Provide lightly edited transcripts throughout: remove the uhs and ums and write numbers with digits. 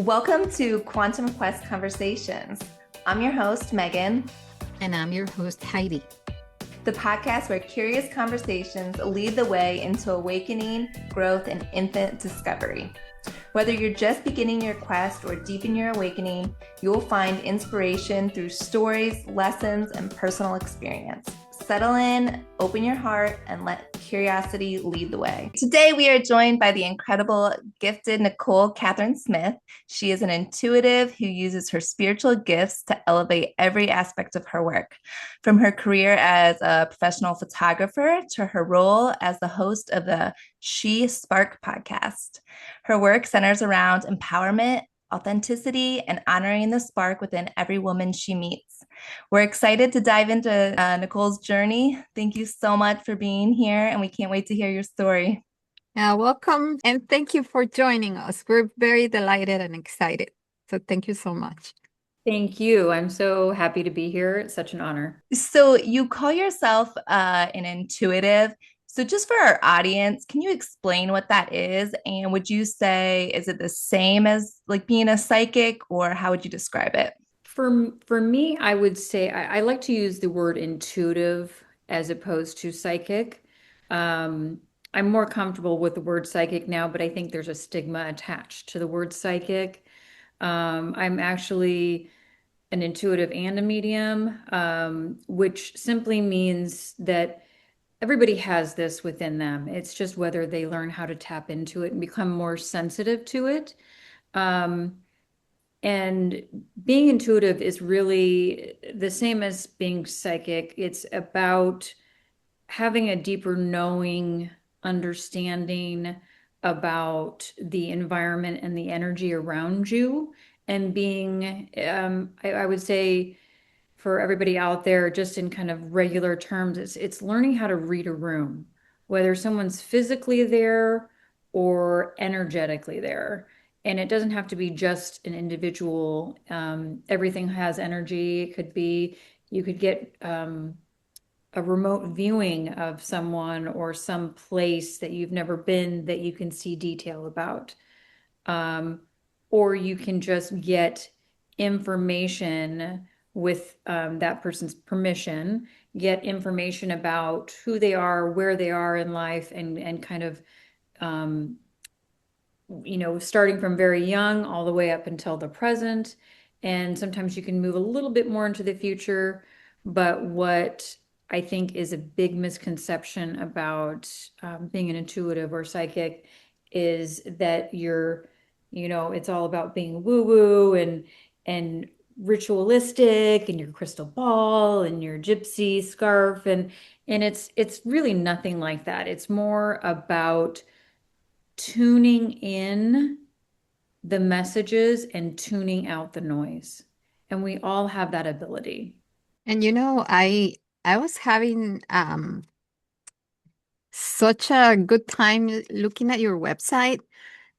Welcome to Quantum Quest Conversations. I'm your host, Megan. And I'm your host, Haydee. The podcast where curious conversations lead the way into awakening, growth, and infinite discovery. Whether you're just beginning your quest or deep in your awakening, you'll find inspiration through stories, lessons, and personal experience. Settle in, open your heart, and let curiosity lead the way. Today, we are joined by the incredible, gifted Nichole Kathryn Smith. She is an intuitive who uses her spiritual gifts to elevate every aspect of her work, from her career as a professional photographer to her role as the host of the She Spark podcast. Her work centers around empowerment, authenticity, and honoring the spark within every woman she meets. We're excited to dive into Nichole's journey. Thank you so much for being here, and we can't wait to hear your story. Welcome, and thank you for joining us. We're very delighted and excited. So thank you so much. Thank you. I'm so happy to be here. It's such an honor. So you call yourself an intuitive. So just for our audience, can you explain what that is? And would you say, is it the same as like being a psychic, or how would you describe it? For me, I would say I like to use the word intuitive as opposed to psychic. Um, I'm more comfortable with the word psychic now, but I think there's a stigma attached to the word psychic. I'm actually an intuitive and a medium, which simply means that everybody has this within them. It's just whether they learn how to tap into it and become more sensitive to it. Um, and being intuitive is really the same as being psychic. It's about having a deeper knowing, understanding about the environment and the energy around you, and being, I would say, for everybody out there, just in kind of regular terms, it's learning how to read a room, whether someone's physically there or energetically there. And it doesn't have to be just an individual. Everything has energy. It could be, you could get a remote viewing of someone or some place that you've never been that you can see detail about. Um, or you can just get information with that person's permission, get information about who they are, where they are in life, and kind of um, starting from very young all the way up until the present. And sometimes you can move a little bit more into the future. But what I think is a big misconception about being an intuitive or psychic is that it's all about being woo-woo and ritualistic and your crystal ball and your gypsy scarf and it's really nothing like that. It's more about tuning in the messages and tuning out the noise. And we all have that ability. And I was having such a good time looking at your website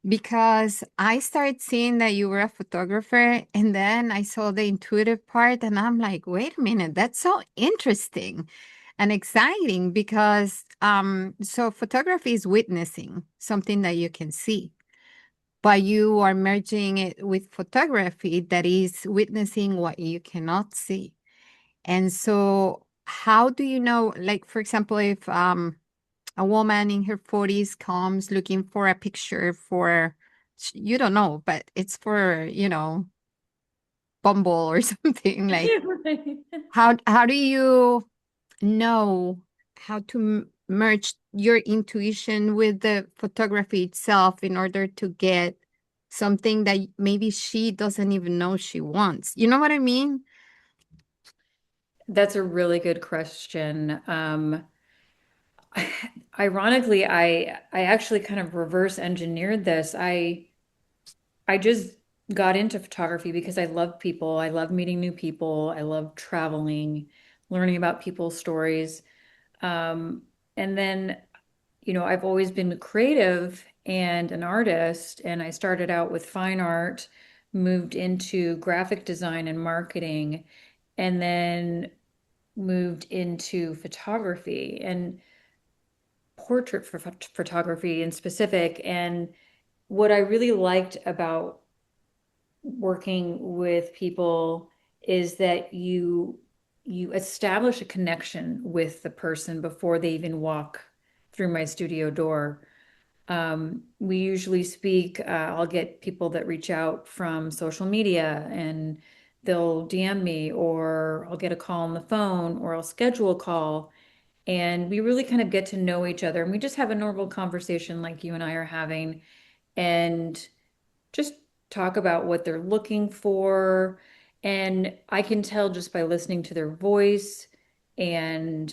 because I started seeing that you were a photographer, and then I saw the intuitive part, and I'm like, wait a minute, that's so interesting and exciting because so photography is witnessing something that you can see, but you are merging it with photography that is witnessing what you cannot see. And so how do you know, like, for example, if a woman in her 40s comes looking for a picture for, you don't know, but it's for, Bumble or something, like, Right. how do you know how to merge your intuition with the photography itself in order to get something that maybe she doesn't even know she wants? You know what I mean? That's a really good question. Ironically, I actually kind of reverse engineered this. I just got into photography because I love people. I love meeting new people. I love traveling, learning about people's stories. Um, and then, I've always been creative and an artist, and I started out with fine art, moved into graphic design and marketing, and then moved into photography and portrait photography in specific. And what I really liked about working with people is that you establish a connection with the person before they even walk through my studio door. We usually speak, I'll get people that reach out from social media and they'll DM me, or I'll get a call on the phone, or I'll schedule a call. And we really kind of get to know each other. And we just have a normal conversation like you and I are having, and just talk about what they're looking for. And I can tell just by listening to their voice. And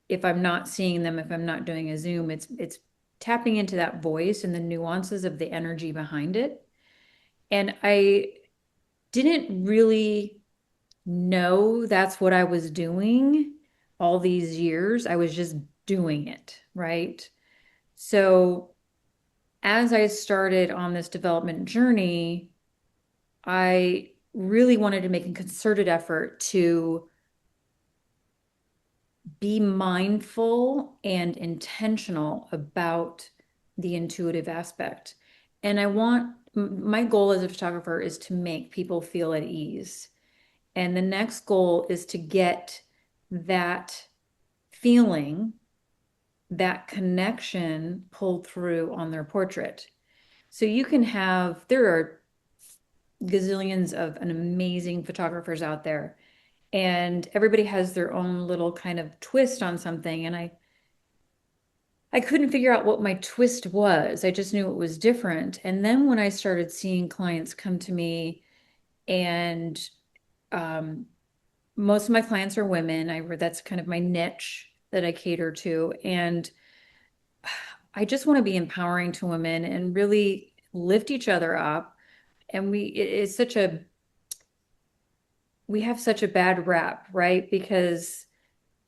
if I'm not seeing them, if I'm not doing a Zoom, it's tapping into that voice and the nuances of the energy behind it. And I didn't really know that's what I was doing all these years. I was just doing it, right? So as I started on this development journey, I really wanted to make a concerted effort to be mindful and intentional about the intuitive aspect. And my goal as a photographer is to make people feel at ease. And the next goal is to get that feeling, that connection pulled through on their portrait. So there are gazillions of an amazing photographers out there, and everybody has their own little kind of twist on something. And I couldn't figure out what my twist was. I just knew it was different. And then when I started seeing clients come to me, and um, most of my clients are women, that's kind of my niche that I cater to. And I just want to be empowering to women and really lift each other up. And we have such a bad rap, right? Because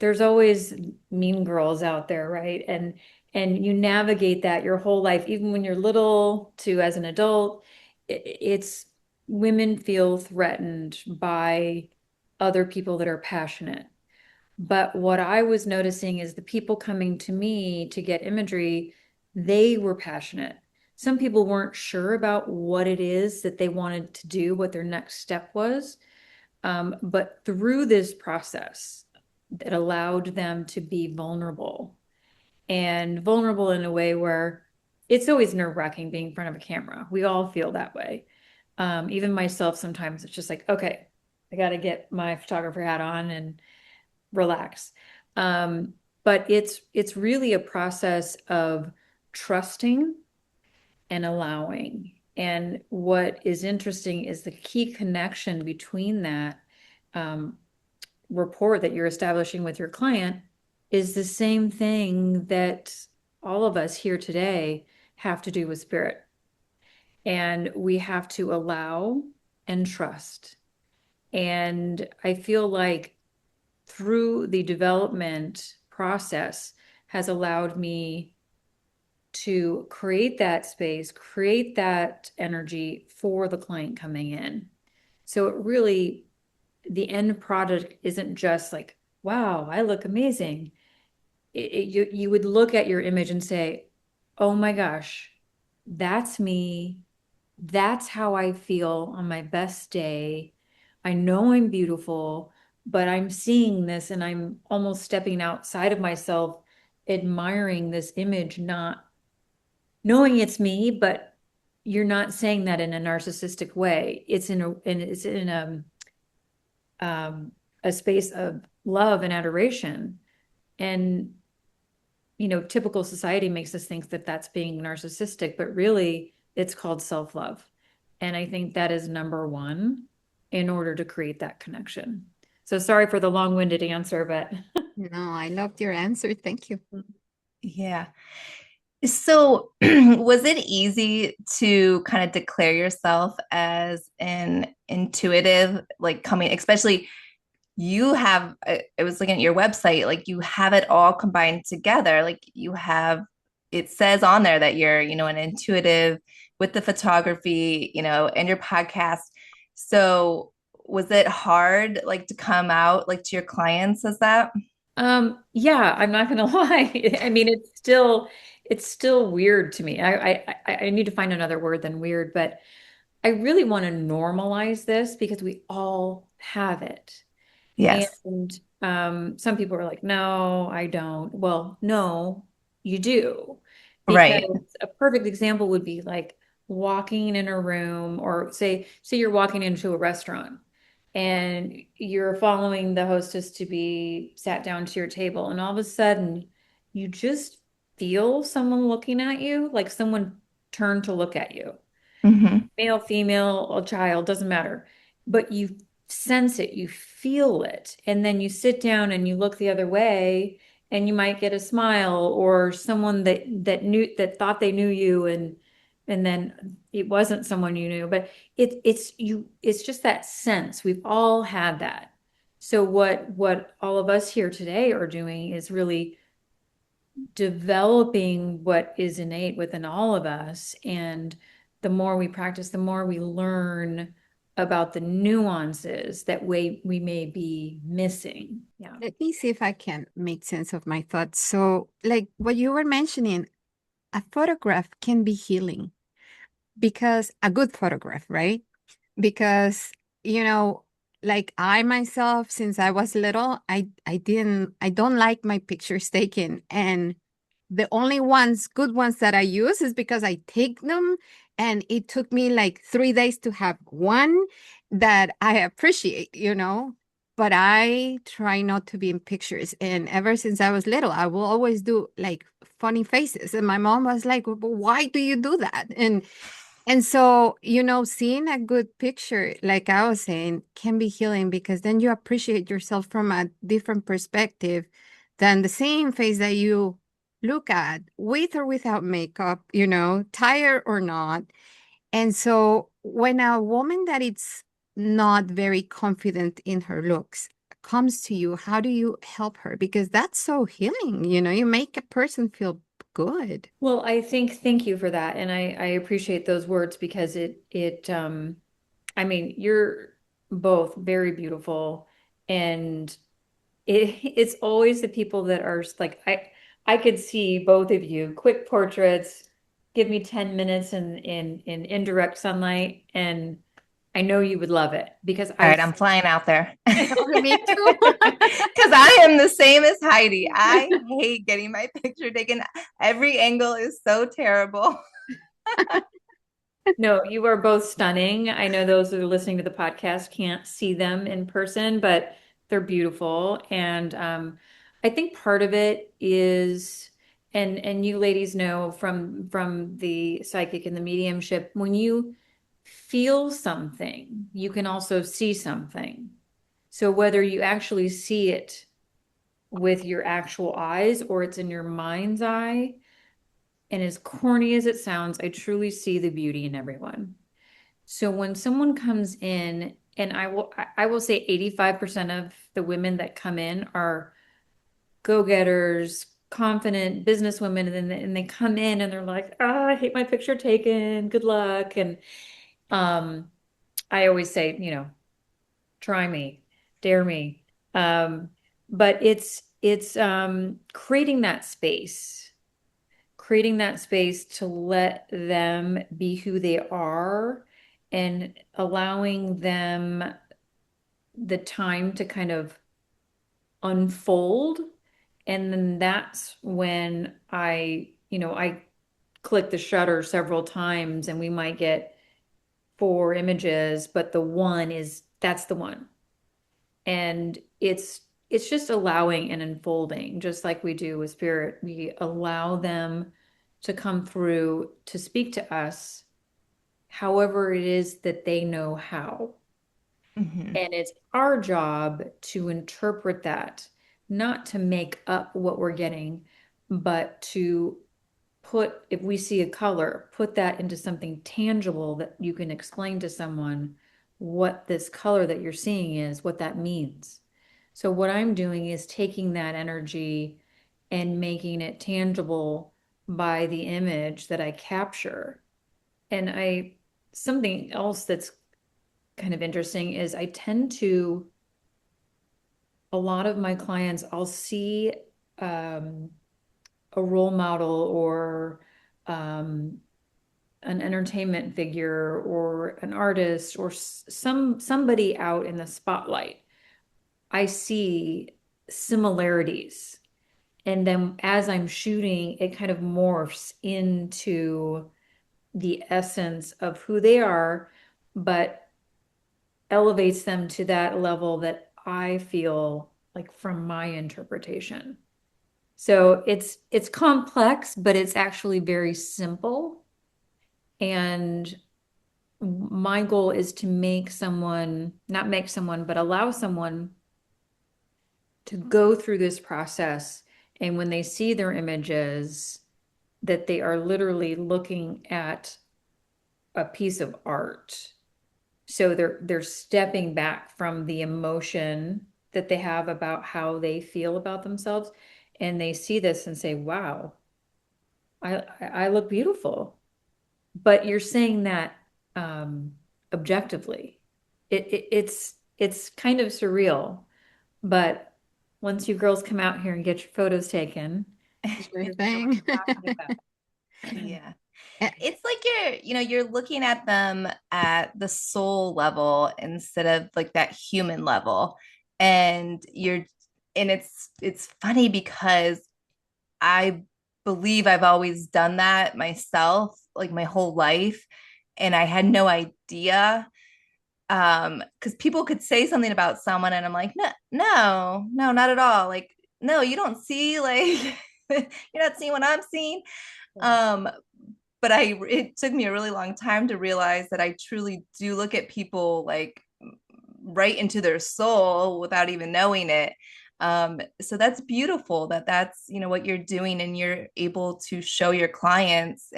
there's always mean girls out there, right? And you navigate that your whole life, even when you're little to as an adult. It's women feel threatened by other people that are passionate. But what I was noticing is the people coming to me to get imagery, they were passionate. Some people weren't sure about what it is that they wanted to do, what their next step was. But through this process, it allowed them to be vulnerable, and vulnerable in a way where it's always nerve-wracking being in front of a camera. We all feel that way. Even myself, sometimes it's just like, okay, I got to get my photographer hat on and relax. But it's really a process of trusting and allowing. And what is interesting is the key connection between that um, rapport that you're establishing with your client is the same thing that all of us here today have to do with spirit. And we have to allow and trust. And I feel like through the development process has allowed me to create that space, create that energy for the client coming in. So the end product isn't just like, wow, I look amazing. You would look at your image and say, oh my gosh, that's me. That's how I feel on my best day. I know I'm beautiful, but I'm seeing this and I'm almost stepping outside of myself, admiring this image, not knowing it's me, but you're not saying that in a narcissistic way. It's in a space of love and adoration. And typical society makes us think that that's being narcissistic, but really it's called self-love. And I think that is number one in order to create that connection. So sorry for the long-winded answer, but No, I loved your answer. Thank you. Yeah. So, was it easy to kind of declare yourself as an intuitive, like coming, especially you have, I was looking at your website, like you have it all combined together. Like it says on there that you're, an intuitive with the photography, and your podcast. So, was it hard, like, to come out, like, to your clients as that? yeah, I'm not gonna lie. I mean, it's still weird to me. I need to find another word than weird, but I really want to normalize this because we all have it. Yes. And some people are like, no, I don't. Well, no, you do. Right. Because a perfect example would be like walking in a room, or say you're walking into a restaurant and you're following the hostess to be sat down to your table, and all of a sudden you just feel someone looking at you, like someone turned to look at you, Hmm. male, female, a child, doesn't matter. But you sense it, you feel it, and then you sit down and you look the other way, and you might get a smile, or someone that thought they knew you, and then it wasn't someone you knew. But it's just that sense. We've all had that. So what all of us here today are doing is really developing what is innate within all of us. And the more we practice, the more we learn about the nuances that we may be missing. Yeah. Let me see if I can make sense of my thoughts. So, like what you were mentioning, a photograph can be healing because a good photograph, right? Because, you know, like I myself, since I was little, I don't like my pictures taken. And the only ones, good ones that I use is because I take them and it took me like 3 days to have one that I appreciate, But I try not to be in pictures. And ever since I was little, I will always do like funny faces. And my mom was like, "Well, why do you do that?" And so, seeing a good picture, like I was saying, can be healing because then you appreciate yourself from a different perspective than the same face that you look at with or without makeup, tired or not. And so, when a woman that is not very confident in her looks comes to you, how do you help her? Because that's so healing, you make a person feel good. Well, I think thank you for that. And I appreciate those words because I mean, you're both very beautiful, and it's always the people that are like, I could see both of you, quick portraits, give me 10 minutes in indirect sunlight, and I know you would love it because All I right, I'm flying out there. Me too. Because I am the same as Heidi. I hate getting my picture taken. Every angle is so terrible. No, you are both stunning. I know those that are listening to the podcast can't see them in person, but they're beautiful. And I think part of it is, and you ladies know from the psychic and the mediumship, when you feel something, you can also see something. So whether you actually see it with your actual eyes or it's in your mind's eye, and as corny as it sounds, I truly see the beauty in everyone. So when someone comes in, and I will say 85% of the women that come in are go-getters, confident businesswomen, and then and they come in and they're like, "Ah, I hate my picture taken. Good luck." And um, I always say, try me, dare me. Um, but it's creating that space to let them be who they are, and allowing them the time to kind of unfold. And then that's when I click the shutter several times, and we might get four images, but the one is that's the one. And it's just allowing and unfolding, just like we do with spirit. We allow them to come through to speak to us however it is that they know how. Mhm. And it's our job to interpret that, not to make up what we're getting, but to put, if we see a color, put that into something tangible that you can explain to someone what this color that you're seeing is, what that means. So what I'm doing is taking that energy and making it tangible by the image that I capture. And something else that's kind of interesting is I tend to, a lot of my clients, I'll see um, a role model or um, an entertainment figure or an artist or somebody out in the spotlight, I see similarities. And then as I'm shooting, it kind of morphs into the essence of who they are, but elevates them to that level that I feel like from my interpretation. So it's complex, but it's actually very simple. And my goal is to make someone, not make someone, but allow someone to go through this process. And when they see their images, that they are literally looking at a piece of art. So they're stepping back from the emotion that they have about how they feel about themselves, and they see this and say, "Wow, I look beautiful." But you're saying that objectively. It's kind of surreal, but once you girls come out here and get your photos taken, Sure you know what thing. I'm talking about. Yeah. Eh, It's like you're looking at them at the soul level instead of like that human level. And it's funny because I believe I've always done that myself, like my whole life. And I had no idea. Because people could say something about someone and I'm like, no, no, no, not at all. Like, no, you don't see like you're not seeing what I'm seeing. Um, but it took me a really long time to realize that I truly do look at people like right into their soul without even knowing it. So that's beautiful that's what you're doing, and you're able to show your clients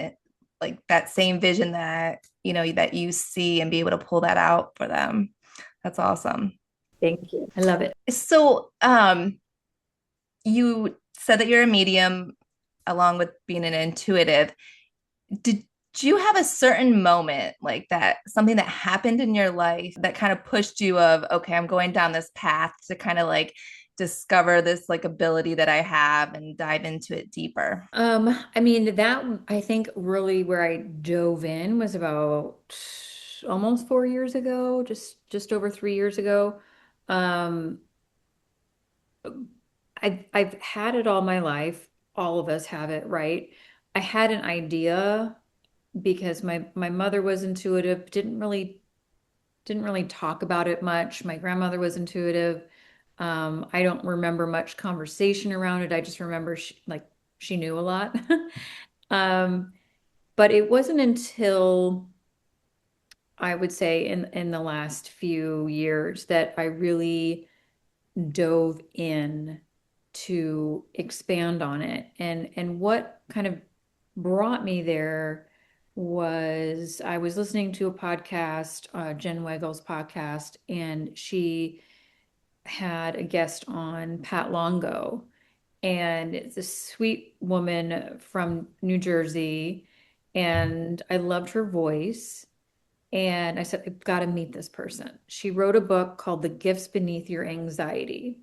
like that same vision that you see, and be able to pull that out for them. That's awesome. Thank you. I love it. So you said that you're a medium along with being an intuitive. Did you have a certain moment like that, something that happened in your life that kind of pushed you of, okay, I'm going down this path to kind of like discover this like ability that I have and dive into it deeper? I mean, that I think really where I dove in was about almost 4 years ago, just over 3 years ago. Um, I've had it all my life. All of us have it, right? I had an idea because my mother was intuitive, didn't really talk about it much. My grandmother was intuitive. I don't remember much conversation around it. I just remember she knew a lot. Um, but it wasn't until I would say in the last few years that I really dove in to expand on it. And what kind of brought me there was I was listening to a podcast, Jen Weigel's podcast, and she had a guest on, Pat Longo, and it's a sweet woman from New Jersey, and I loved her voice. And I said, I've got to meet this person. She wrote a book called The Gifts Beneath Your Anxiety.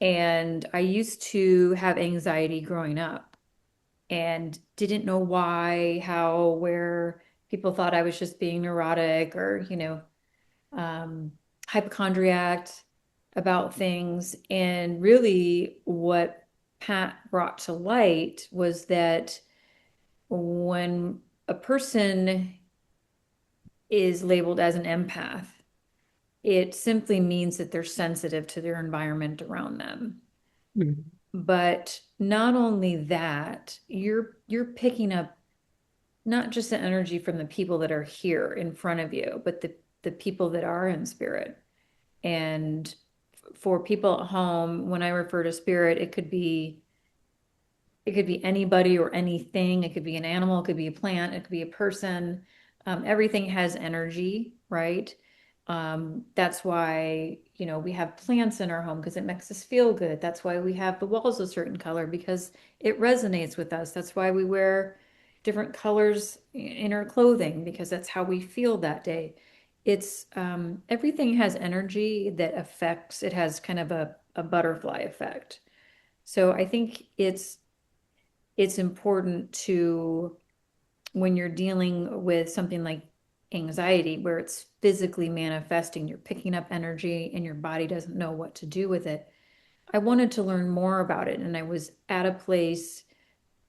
And I used to have anxiety growing up and didn't know why, how, where. People thought I was just being neurotic or, um, hypochondriac about things. And really, what Pat brought to light was that when a person is labeled as an empath, it simply means that they're sensitive to their environment around them. Mhm. But not only that, you're picking up not just the energy from the people that are here in front of you, but the people that are in spirit. And for people at home, when I refer to spirit, it could be anybody or anything. It could be an animal, it could be a plant, it could be a person. Everything has energy, right? That's why, we have plants in our home because it makes us feel good. That's why we have the walls a certain color because it resonates with us. That's why we wear different colors in our clothing because that's how we feel that day. It's everything has energy that affects, it has kind of a butterfly effect. So I think it's important to when you're dealing with something like anxiety, where it's physically manifesting, you're picking up energy and your body doesn't know what to do with it. I wanted to learn more about it. And I was at a place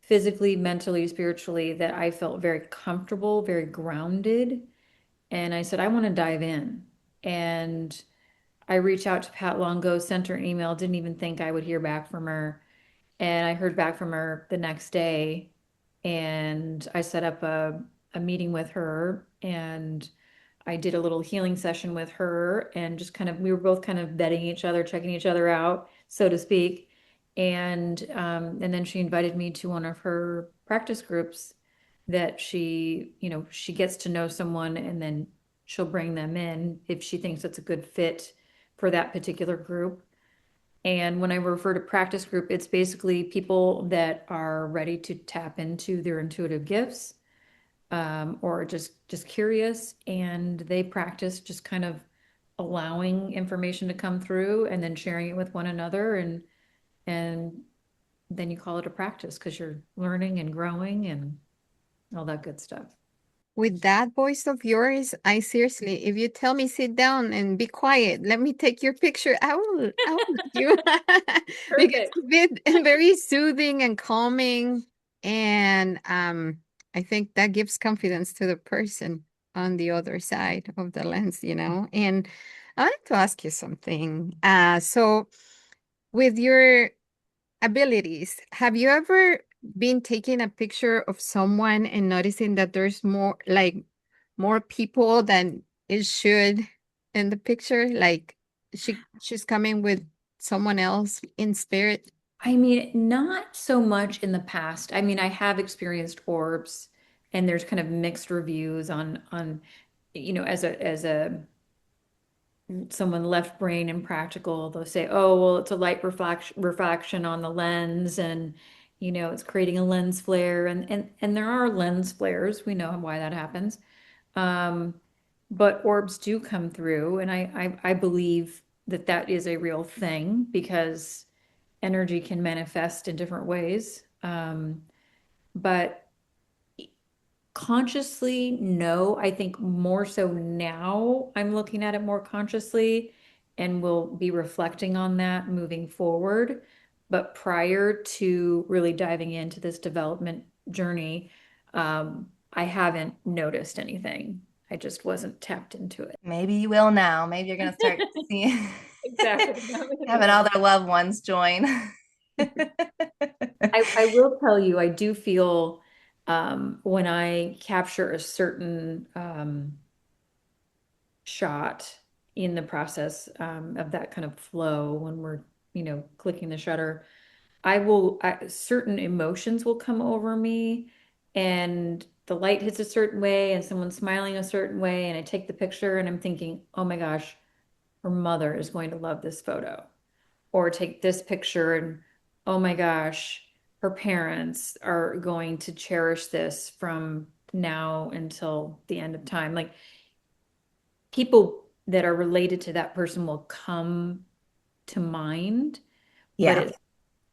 physically, mentally, spiritually that I felt very comfortable, very grounded. And I said, I want to dive in. And I reached out to Pat Longo, sent her an email, didn't even think I would hear back from her. And I heard back from her the next day. And I set up a meeting with her and I did a little healing session with her and just kind of, we were both kind of vetting each other, checking each other out, so to speak. And then she invited me to one of her practice groups that she gets to know someone and then she'll bring them in if she thinks it's a good fit for that particular group. And when I refer to practice group, it's basically people that are ready to tap into their intuitive gifts, or just curious, and they practice just kind of allowing information to come through and then sharing it with one another, and then you call it a practice because you're learning and growing and all that good stuff. With that voice of yours, I seriously, if you tell me sit down and be quiet, let me take your picture, I will do because Perfect. it's very soothing and calming. And I think that gives confidence to the person on the other side of the lens, you know. And I wanted to ask you something. So with your abilities, have you ever been taking a picture of someone and noticing that there's more like more people than it should in the picture? Like she's coming with someone else in spirit. I mean, not so much in the past. I mean, I have experienced orbs and there's kind of mixed reviews on as a someone left brain and practical, they'll say, oh, well, it's a light refraction on the lens and it's creating a lens flare and there are lens flares. We know why that happens. Um, but orbs do come through and I believe that that is a real thing because energy can manifest in different ways. But consciously, no. I think more so now I'm looking at it more consciously and will be reflecting on that moving forward. But prior to really diving into this development journey, I haven't noticed anything. I just wasn't tapped into it. Maybe you will now. Maybe you're going to start seeing Exactly. having all their loved ones join. I will tell you, I do feel when I capture a certain shot in the process of that kind of flow when we're, clicking the shutter, certain emotions will come over me and the light hits a certain way and someone's smiling a certain way. And I take the picture and I'm thinking, oh my gosh, her mother is going to love this photo. Or take this picture and oh my gosh, her parents are going to cherish this from now until the end of time. Like people that are related to that person will come to mind, but Yeah.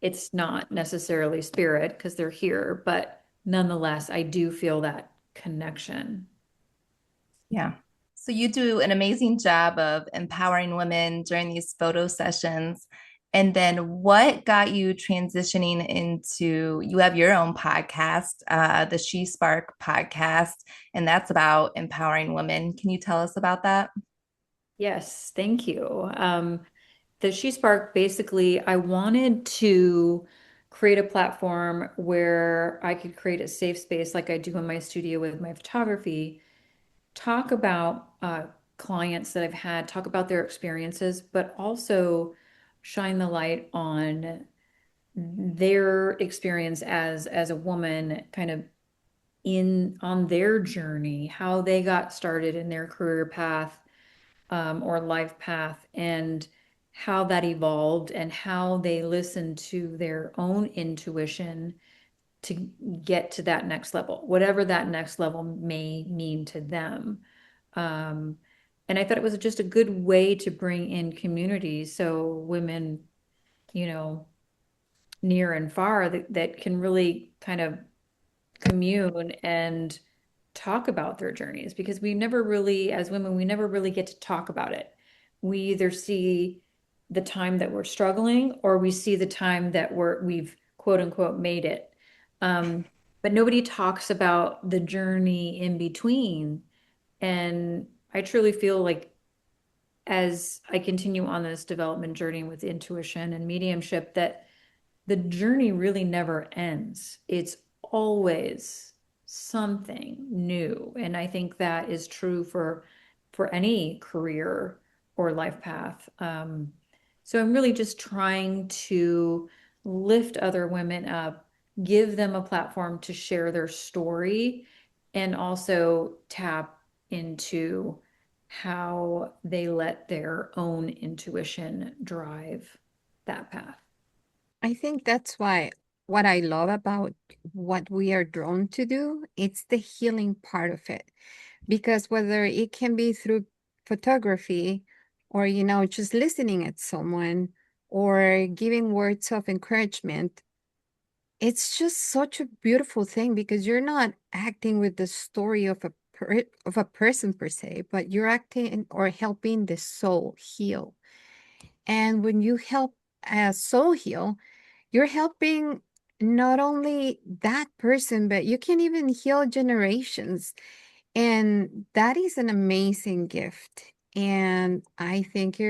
it's not necessarily spirit because they're here, but nonetheless, I do feel that connection. Yeah. So you do an amazing job of empowering women during these photo sessions. And then what got you transitioning into, you have your own podcast, the She Spark podcast, and that's about empowering women. Can you tell us about that? Yes, thank you. The She Spark, basically, I wanted to create a platform where I could create a safe space like I do in my studio with my photography, talk about clients that I've had, talk about their experiences, but also shine the light on their experience as a woman kind of in on their journey, how they got started in their career path, or life path, and how that evolved and how they listened to their own intuition to get to that next level, whatever that next level may mean to them. Um, and I thought it was just a good way to bring in community so women, you know, near and far that can really kind of commune and talk about their journeys, because we never really, as women, we never really get to talk about it. We either see the time that we're struggling, or we see the time that we've quote unquote made it. But nobody talks about the journey in between. And I truly feel like as I continue on this development journey with intuition and mediumship, that the journey really never ends. It's always something new. And I think that is true for any career or life path. So I'm really just trying to lift other women up, give them a platform to share their story, and also tap into how they let their own intuition drive that path. I think that's why what I love about what we are drawn to do, it's the healing part of it. Because whether it can be through photography or, just listening at someone or giving words of encouragement, it's just such a beautiful thing because you're not acting with the story of a person per se, but you're acting or helping the soul heal. And when you help a soul heal, you're helping not only that person, but you can even heal generations. And that is an amazing gift. And I think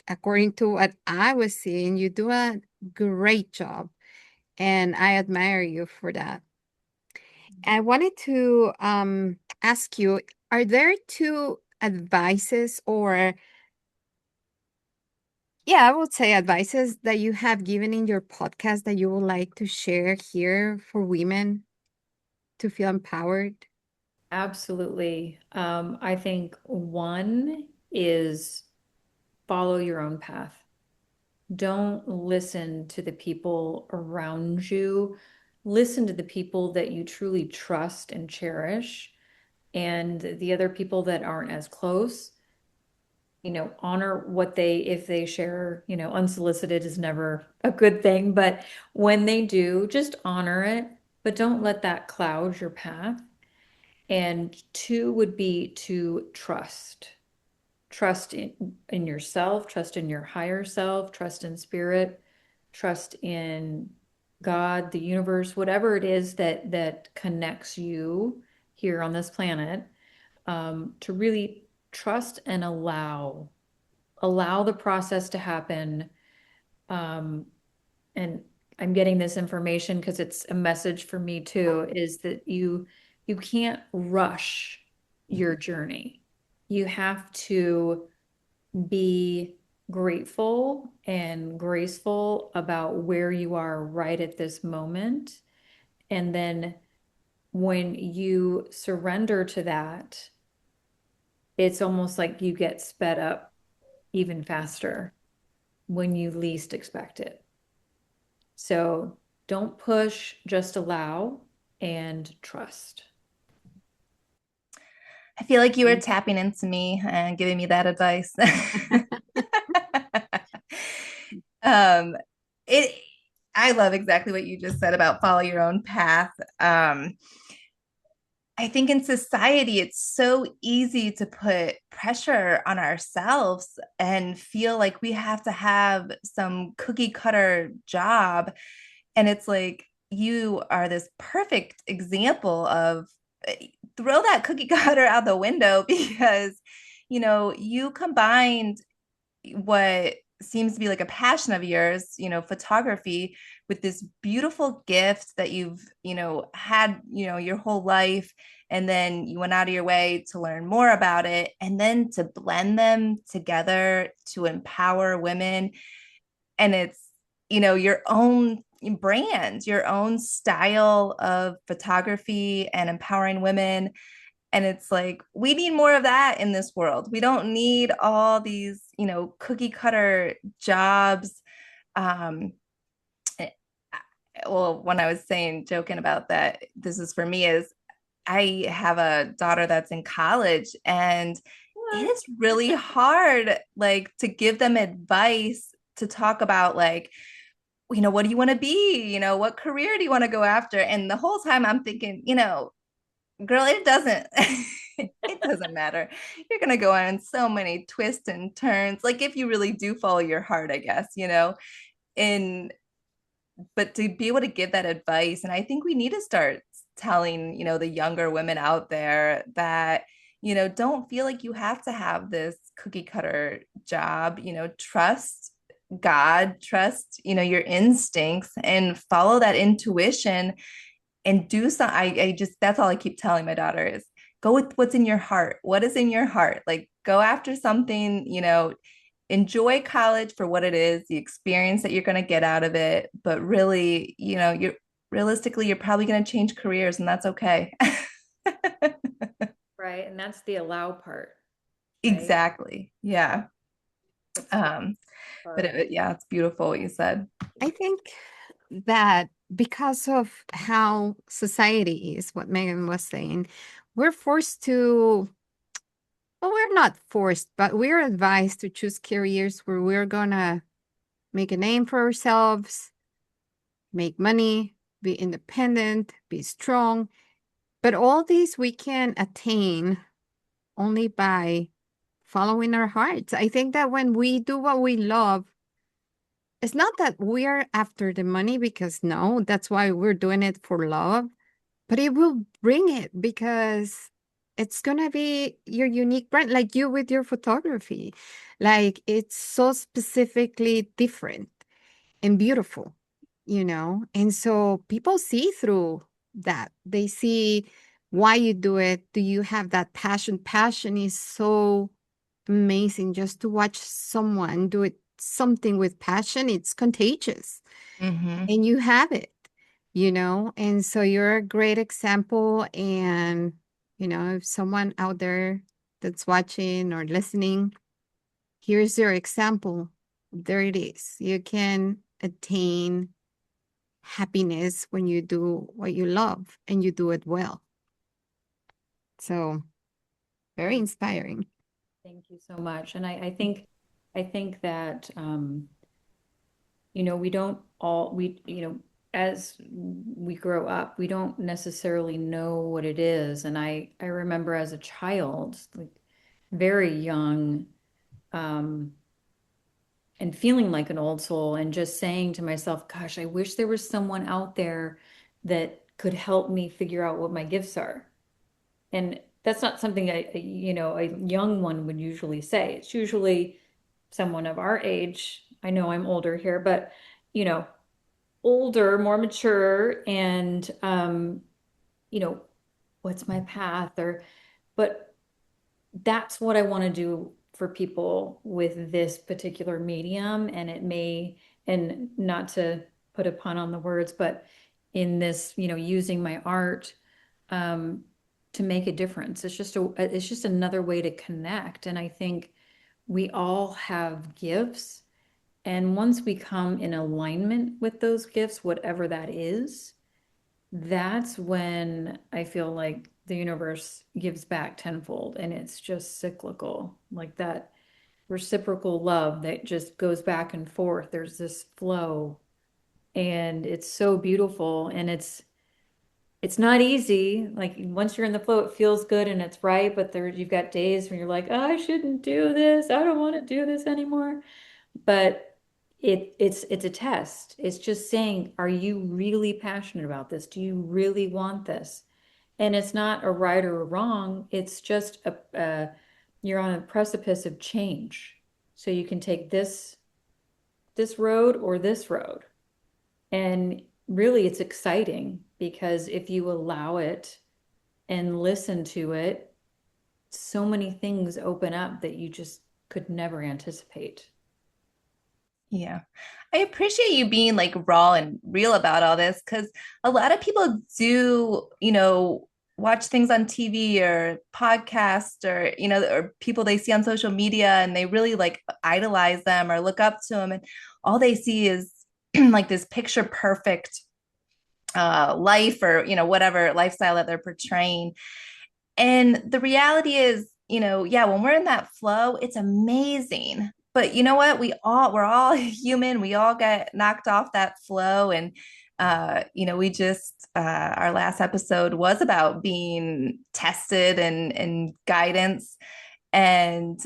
according to what I was seeing, you do a great job. And I admire you for that. I wanted to ask you, are there two advices or, yeah, I would say advices that you have given in your podcast that you would like to share here for women to feel empowered? Absolutely. I think one is follow your own path. Don't listen to the people around you. Listen to the people that you truly trust and cherish, and the other people that aren't as close, honor what if they share, unsolicited is never a good thing, but when they do, just honor it, but don't let that cloud your path. And two would be to trust in yourself, trust in your higher self, trust in spirit, trust in God, the universe, whatever it is that connects you here on this planet, to really trust and allow the process to happen. And I'm getting this information because it's a message for me too, is that you can't rush your journey. You have to be grateful and graceful about where you are right at this moment. And then when you surrender to that, it's almost like you get sped up even faster when you least expect it. So don't push, just allow and trust. I feel like you were tapping into me and giving me that advice. um, it, I love exactly what you just said about follow your own path. I think in society, it's so easy to put pressure on ourselves and feel like we have to have some cookie cutter job. And it's like, you are this perfect example of throw that cookie cutter out the window because, you combined what seems to be like a passion of yours, photography, with this beautiful gift that you've, had, your whole life. And then you went out of your way to learn more about it and then to blend them together to empower women. And it's, your own brand, your own style of photography and empowering women. And it's like, we need more of that in this world. We don't need all these, cookie cutter jobs. Um, eh, well, when I was joking about that, this is for me, is I have a daughter that's in college, and it is really hard, like, to give them advice to talk about, like, what do you want to be? What career do you want to go after? And the whole time I'm thinking, girl, it doesn't it doesn't matter. You're gonna go on so many twists and turns, like if you really do follow your heart, I guess, and but to be able to give that advice, and I think we need to start telling, the younger women out there that, don't feel like you have to have this cookie cutter job, trust God, trust, your instincts and follow that intuition and do some. I just, that's all I keep telling my daughter is go with what's in your heart. What is in your heart? Like go after something, enjoy college for what it is, the experience that you're going to get out of it. But really, you're realistically, you're probably going to change careers and that's okay. Right. And that's the allow part. Right? Exactly. Yeah. But yeah, it's beautiful what you said. I think that because of how society is, what Megan was saying, we're forced to, well, we're not forced, but we're advised to choose careers where we're gonna make a name for ourselves, make money, be independent, be strong. But all these we can attain only by following our hearts. I think that when we do what we love, it's not that we're after the money, because no, that's why we're doing it for love, but it will bring it because it's going to be your unique brand, like you with your photography. Like it's so specifically different and beautiful, And so people see through that. They see why you do it. Do you have that passion? Passion is so amazing just to watch someone do it something with passion. It's contagious and you have it, And so you're a great example. And, if someone out there that's watching or listening, here's your example. There it is. You can attain happiness when you do what you love and you do it well. So very inspiring. Thank you so much. And I think that we don't all as we grow up, we don't necessarily know what it is. And I remember as a child, like very young, and feeling like an old soul and just saying to myself, gosh, I wish there was someone out there that could help me figure out what my gifts are. And that's not something a young one would usually say. It's usually someone of our age. I know I'm older here, but older, more mature, and what's my path? But that's what I want to do for people with this particular medium. And and not to put a pun on the words, but in this, using my art, to make a difference. It's just another way to connect. And I think we all have gifts. And once we come in alignment with those gifts, whatever that is, that's when I feel like the universe gives back tenfold, and it's just cyclical, like that reciprocal love that just goes back and forth. There's this flow, and it's so beautiful, and it's not easy. Like once you're in the flow, it feels good and it's right, but you've got days when you're like, oh, I shouldn't do this. I don't want to do this anymore. But it's a test. It's just saying, are you really passionate about this? Do you really want this? And it's not a right or a wrong. It's just you're on a precipice of change. So you can take this road or this road. And really it's exciting because if you allow it and listen to it, so many things open up that you just could never anticipate. Yeah. I appreciate you being like raw and real about all this because a lot of people do, watch things on TV or podcasts or, or people they see on social media and they really like idolize them or look up to them. And all they see is like this picture perfect life or, whatever lifestyle that they're portraying. And the reality is, yeah, when we're in that flow, it's amazing. but you know what? We're all human. We all get knocked off that flow. And we just our last episode was about being tested and guidance. And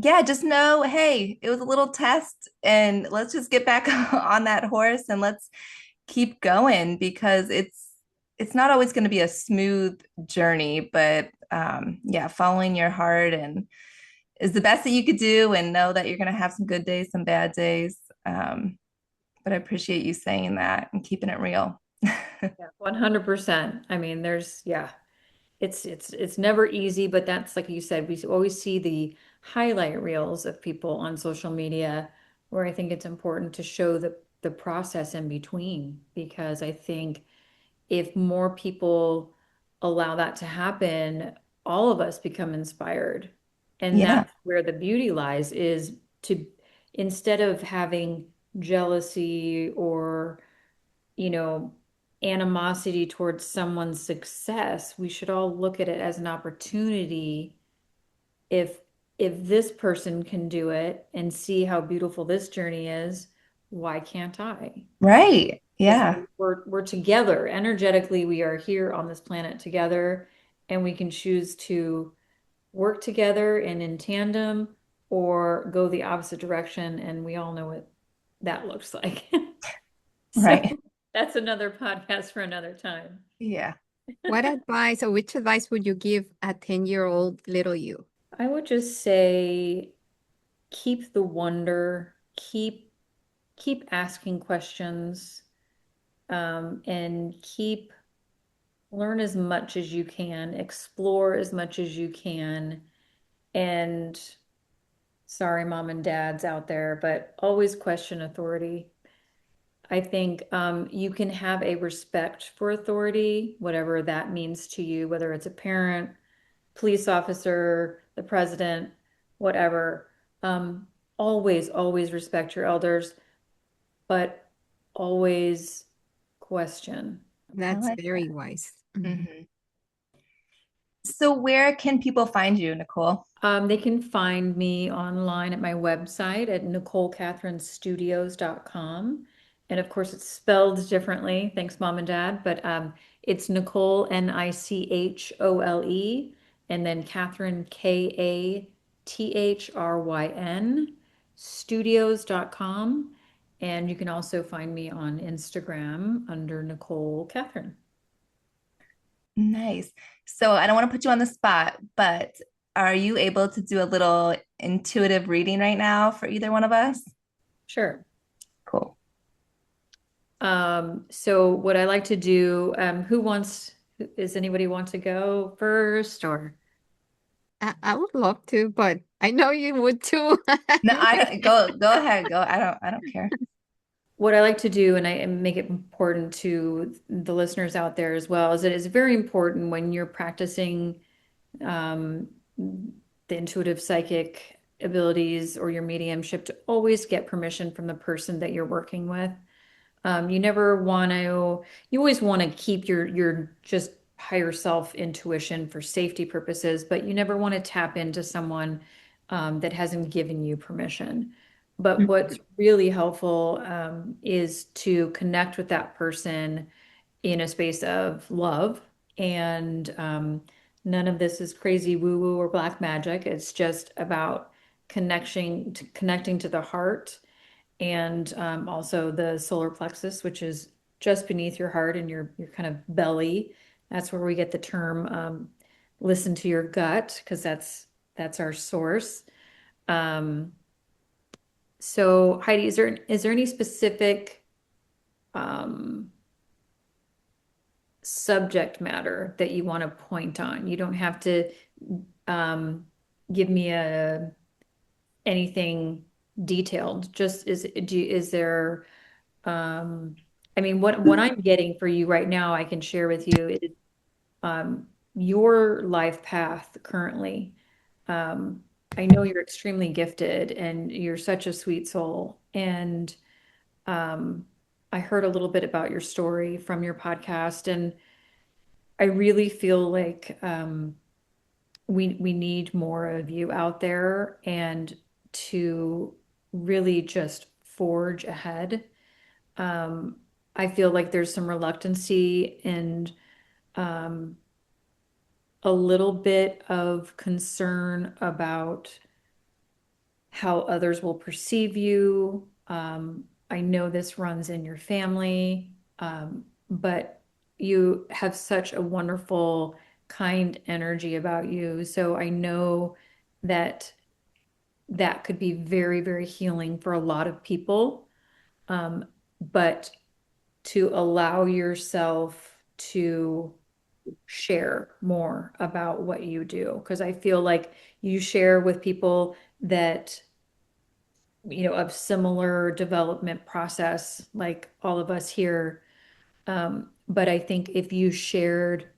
yeah, just know, hey, it was a little test, and let's just get back on that horse and let's keep going, because it's not always going to be a smooth journey, but yeah, following your heart and is the best that you could do, and know that you're going to have some good days, some bad days. But I appreciate you saying that and keeping it real. Yeah, 100%. I mean, yeah, it's never easy, but that's like you said, we always see the highlight reels of people on social media, where I think it's important to show the process in between, because I think if more people allow that to happen, all of us become inspired. And Yeah, that's where the beauty lies, is to, instead of having jealousy or, you know, animosity towards someone's success, we should all look at it as an opportunity. If this person can do it and see how beautiful this journey is, why can't I? right. Because Yeah, we're together. Energetically, we are here on this planet together, and we can choose to work together and in tandem, or go the opposite direction, and we all know what that looks like. So right. that's another podcast for another time. Yeah. What advice or which advice would you give a 10-year-old little you? I would just say keep the wonder, keep asking questions, and learn as much as you can, explore as much as you can, and sorry, mom and dads out there, but always question authority. I think you can have a respect for authority, whatever that means to you, whether it's a parent, police officer, the president, whatever. Um, always respect your elders, but always question. I That's like very wise. that. Mhm. So where can people find you, Nichole? They can find me online at my website at NicholeKathrynStudios.com. And of course, it's spelled differently. Thanks, mom and dad. But it's Nichole, Nichole, and then Kathryn, Kathryn, studios.com. And you can also find me on Instagram under Nichole Kathryn. Nice. So I don't want to put you on the spot, but are you able to do a little intuitive reading right now for either one of us? Sure. Cool. So what I like to do, does anybody want to go first, or? I would love to, but I know you would too. No, I don't go ahead. Go. I don't care. What I like to do, and I make it important to the listeners out there as well, is that it's very important when you're practicing um, the intuitive psychic abilities or your mediumship to always get permission from the person that you're working with. You never want to, you always want to keep your just higher self intuition for safety purposes, but you never want to tap into someone that hasn't given you permission. But what's really helpful is to connect with that person in a space of love. And none of this is crazy woo-woo or black magic. It's just about connecting to the heart, and also the solar plexus, which is just beneath your heart and your kind of belly. That's where we get the term listen to your gut, because that's our source. Um, so Heidi, is there any specific um, subject matter that you want to point on? You don't have to um, give me anything detailed. Just is there Um, I mean, what I'm getting for you right now, I can share with you is your life path currently. Um, I know you're extremely gifted and you're such a sweet soul. And um, I heard a little bit about your story from your podcast, and I really feel like we need more of you out there, and to really just forge ahead. Um, I feel like there's some reluctancy and um, a little bit of concern about how others will perceive you. I know this runs in your family, but you have such a wonderful, kind energy about you. So I know that that could be very, very healing for a lot of people. Um, but to allow yourself to share more about what you do, because I feel like you share with people that, of similar development process, like all of us here. But I think if you shared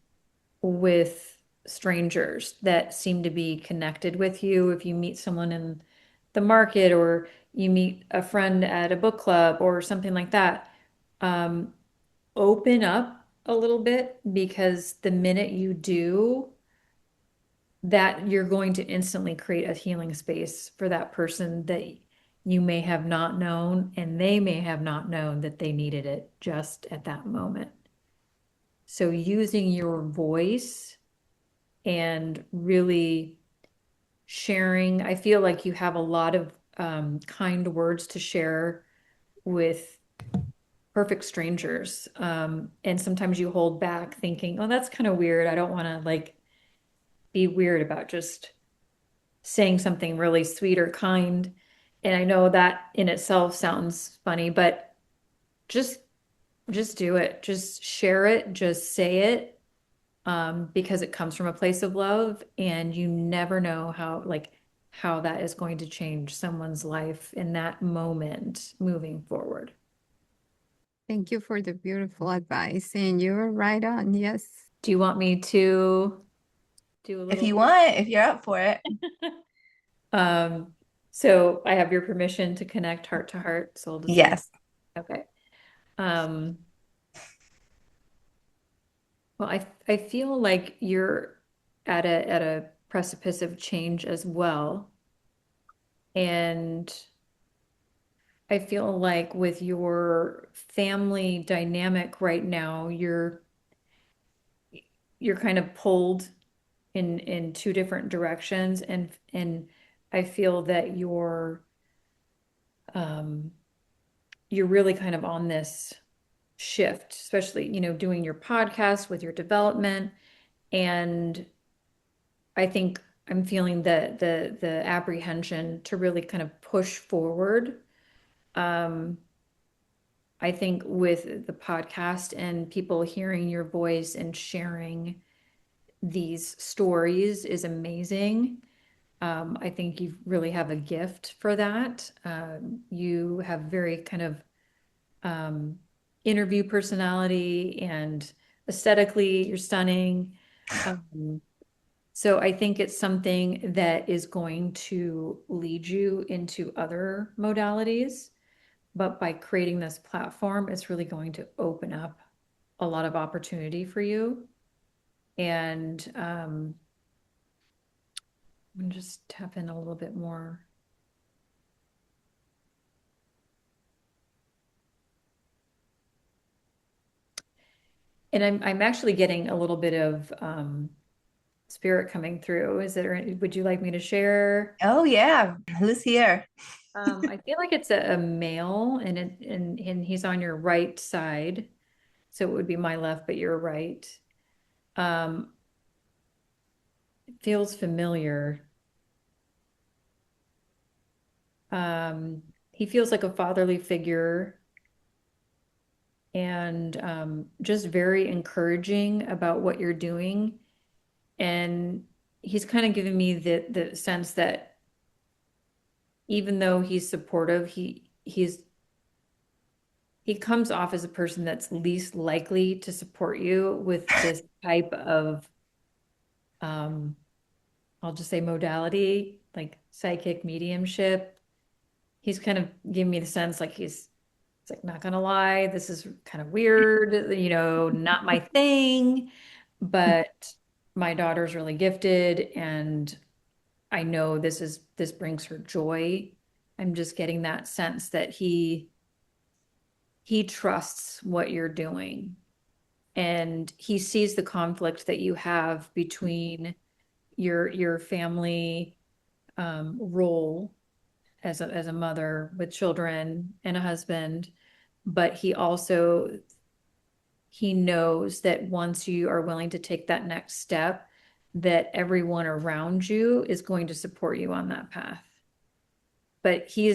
with strangers that seem to be connected with you, if you meet someone in the market or you meet a friend at a book club or something like that, um, open up a little bit, because the minute you do that, you're going to instantly create a healing space for that person that you may have not known, and they may have not known that they needed it just at that moment. So using your voice and really sharing, I feel like you have a lot of kind words to share with perfect strangers. And sometimes you hold back thinking, oh, that's kind of weird. I don't want to like be weird about just saying something really sweet or kind. And I know that in itself sounds funny, but just just do it. Just share it, just say it, because it comes from a place of love, and you never know how that is going to change someone's life in that moment moving forward. Thank you for the beautiful advice. And you're right on. Yes. Do you want me to do a If little? you want, if you're up for it. Um, so I have your permission to connect heart to heart, soul to soul. Yes. Okay. Um, well, I feel like you're at a precipice of change as well. And I feel like with your family dynamic right now, you're kind of pulled in two different directions, and I feel that um you're really kind of on this shift, especially, doing your podcast with your development. And I think I'm feeling the apprehension to really kind of push forward. Um, I think with the podcast and people hearing your voice and sharing these stories is amazing. I think you really have a gift for that. You have very kind of um, interview personality, and aesthetically, you're stunning. Um, so I think it's something that is going to lead you into other modalities. But by creating this platform, it's really going to open up a lot of opportunity for you. And I'm gonna just tap in a little bit more. And I'm actually getting a little bit of spirit coming through. Would you like me to share? Oh yeah. Who's here? I feel like it's a male, and he's on your right side. So it would be my left, but you're right. Um, it feels familiar. He feels like a fatherly figure, and just very encouraging about what you're doing. And he's kind of giving me the sense that even though he's supportive, he comes off as a person that's least likely to support you with this type of um I'll just say modality, like psychic mediumship. He's kind of giving me the sense like it's like, not gonna lie, this is kind of weird, not my thing, but my daughter's really gifted, and I know this brings her joy. I'm just getting that sense that he trusts what you're doing, and he sees the conflict that you have between your family role as a mother with children and a husband, but he knows that once you are willing to take that next step, that everyone around you is going to support you on that path. But he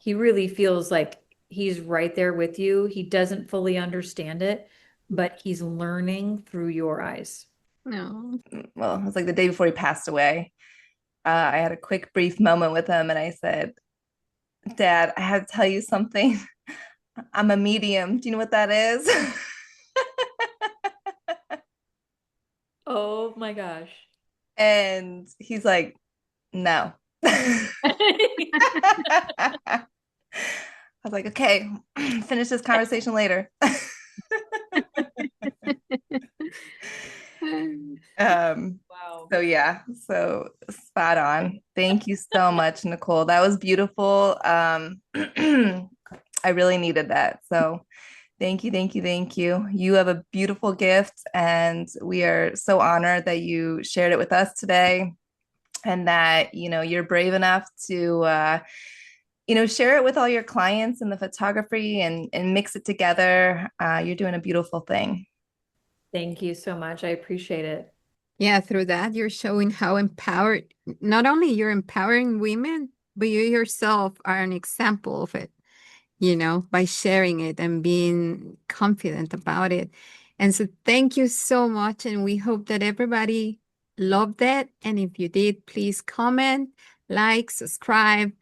really feels like he's right there with you. He doesn't fully understand it, but he's learning through your eyes. No. Well, it was like the day before he passed away. I had a quick, brief moment with him, and I said, Dad, I have to tell you something. I'm a medium. Do you know what that is? Oh my gosh. And he's like, no. I was like, okay, finish this conversation later. Wow. So yeah, so spot on. Thank you so much, Nichole. That was beautiful. I really needed that. So thank you, thank you, thank you. You have a beautiful gift, and we are so honored that you shared it with us today, and that you're brave enough to share it with all your clients in the photography and mix it together. You're doing a beautiful thing. Thank you so much. I appreciate it. Yeah, through that, you're showing how empowered, not only you're empowering women, but you yourself are an example of it, by sharing it and being confident about it. And so thank you so much. And we hope that everybody loved it. And if you did, please comment, like, subscribe,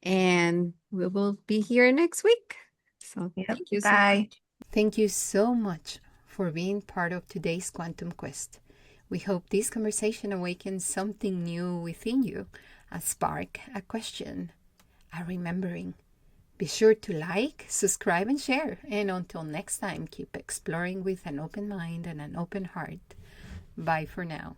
and we will be here next week. So Yep. thank you so Bye. much. Thank you so much for being part of today's Quantum Quest. We hope this conversation awakens something new within you, a spark, a question, a remembering. Be sure to like, subscribe, and share. And until next time, keep exploring with an open mind and an open heart. Bye for now.